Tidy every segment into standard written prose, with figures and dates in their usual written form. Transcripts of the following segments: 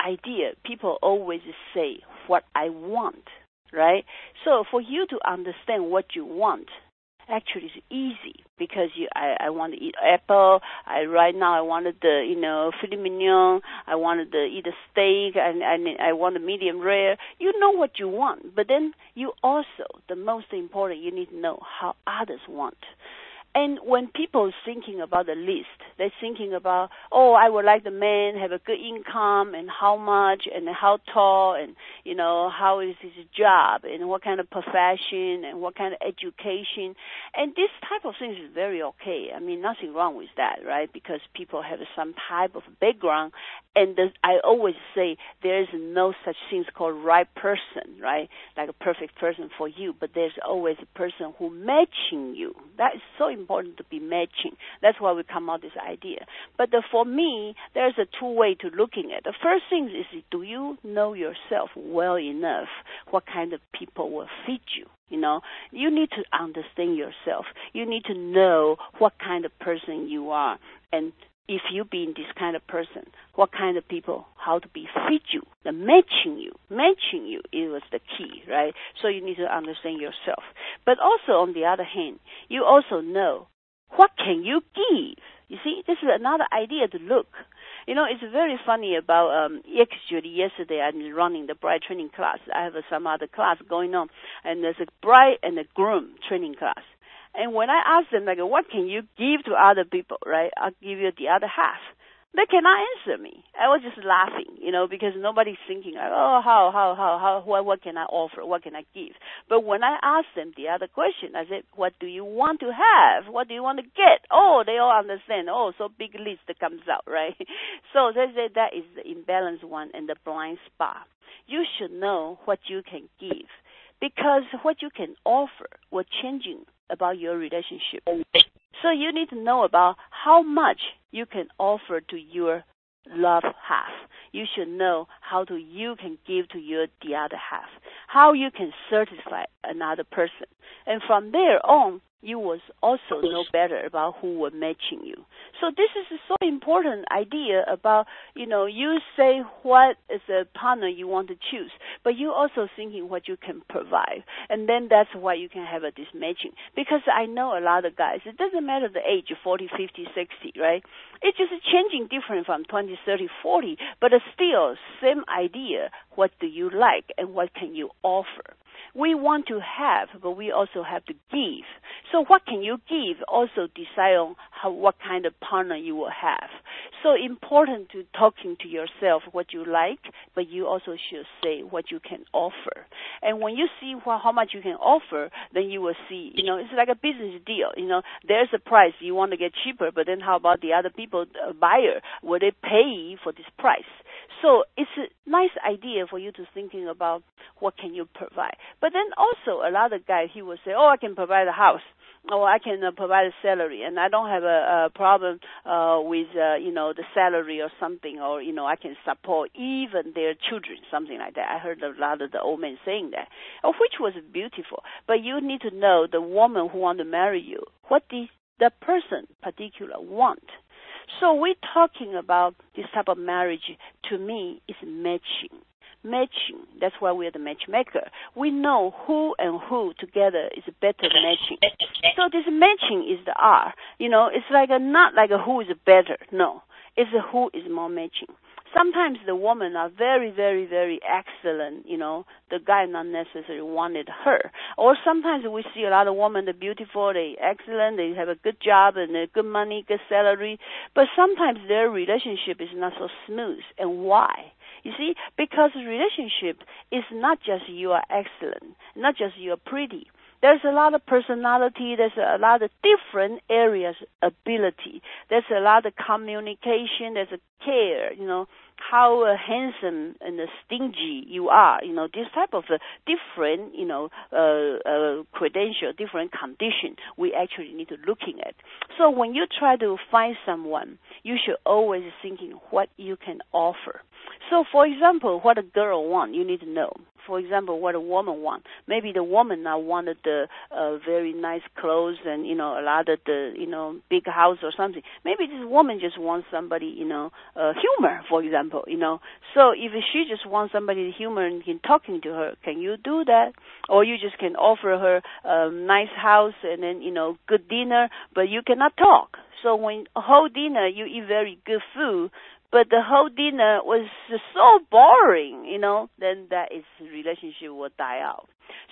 idea, people always say what I want, right? So for you to understand what you want, actually it's easy because I want to eat apple. Right now I wanted the filet mignon. I wanted to eat a steak, and I want a medium rare. You know what you want, but then you also, the most important, you need to know how others want. And when people thinking about the list, they're thinking about, I would like the man have a good income and how much and how tall and, how is his job and what kind of profession and what kind of education. And this type of things is very okay. I mean, nothing wrong with that, right? Because people have some type of background. And I always say there is no such thing called right person, right? Like a perfect person for you, but there's always a person who matching you. That is so important to be matching. That's why we come out with this idea. But for me, there's a two-way to looking at. The first thing is, do you know yourself well enough what kind of people will fit you? You need to understand yourself. You need to know what kind of person you are. And if you being this kind of person, what kind of people, how to be fit you, the matching you, it was the key, right? So you need to understand yourself. But also on the other hand, you also know what can you give. You see, this is another idea to look. It's very funny about, actually yesterday I'm running the bride training class. I have some other class going on, and there's a bride and a groom training class. And when I ask them, like, what can you give to other people, right? I'll give you the other half. They cannot answer me. I was just laughing, because nobody's thinking, like, what can I offer? What can I give? But when I asked them the other question, I said, what do you want to have? What do you want to get? They all understand. So big list that comes out, right? So they say that is the imbalanced one and the blind spot. You should know what you can give, because what you can offer will changing about your relationship. So you need to know about how much you can offer to your love half. You should know how you can give to the other half, how you can satisfy another person. And from there on, you will also know better about who will matching you. So this is a so important idea about, you say what is a partner you want to choose, but you also thinking what you can provide. And then that's why you can have this matching. Because I know a lot of guys, it doesn't matter the age, 40, 50, 60, right? It's just changing different from 20, 30, 40, but it's still same idea. What do you like and what can you offer? We want to have, but we also have to give. So what can you give also decide on what kind of partner you will have. So important to talking to yourself what you like, but you also should say what you can offer. And when you see how much you can offer, then you will see, it's like a business deal. There's a price. You want to get cheaper, but then how about the other people, buyer? Will they pay for this price? So it's a nice idea for you to thinking about what can you provide. But then also a lot of guys, he will say, I can provide a house. I can provide a salary, and I don't have a problem with, the salary or something, or, I can support even their children, something like that. I heard a lot of the old men saying that, which was beautiful. But you need to know the woman who want to marry you, what the person particular want. So we're talking about this type of marriage, to me, is matching. Matching, that's why we're the matchmaker. We know who and who together is better matching. So this matching is the R. It's like not like a who is better. No, it's a who is more matching. Sometimes the women are very, very, very excellent, the guy not necessarily wanted her. Or sometimes we see a lot of women, they're beautiful, they're excellent, they have a good job and a good money, good salary, but sometimes their relationship is not so smooth. And why? You see, because relationship is not just you are excellent, not just you are pretty. There's a lot of personality. There's a lot of different areas, ability. There's a lot of communication. There's a care, how handsome and stingy you are. This type of different, credential, different condition we actually need to looking at. So when you try to find someone, you should always thinking what you can offer. So, for example, what a girl wants, you need to know. for example, what a woman wants. Maybe the woman now wanted the very nice clothes and, a lot of the, big house or something. Maybe this woman just wants somebody, humor, for example, So if she just wants somebody to humor and talking to her, can you do that? Or you just can offer her a nice house and then, good dinner, but you cannot talk. So when a whole dinner you eat very good food, but the whole dinner was so boring, then that is relationship will die out.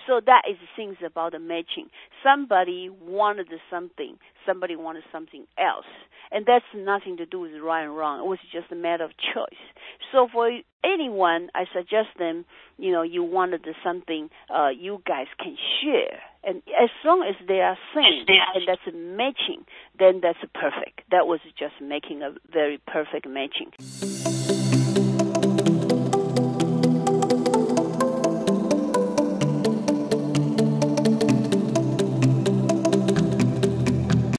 So that is things about the matching. Somebody wanted something, somebody wanted something else. And that's nothing to do with right and wrong. It was just a matter of choice. So for anyone, I suggest them, you wanted something you guys can share. And as long as they are same and that's matching, then that's perfect. That was just making a very perfect matching.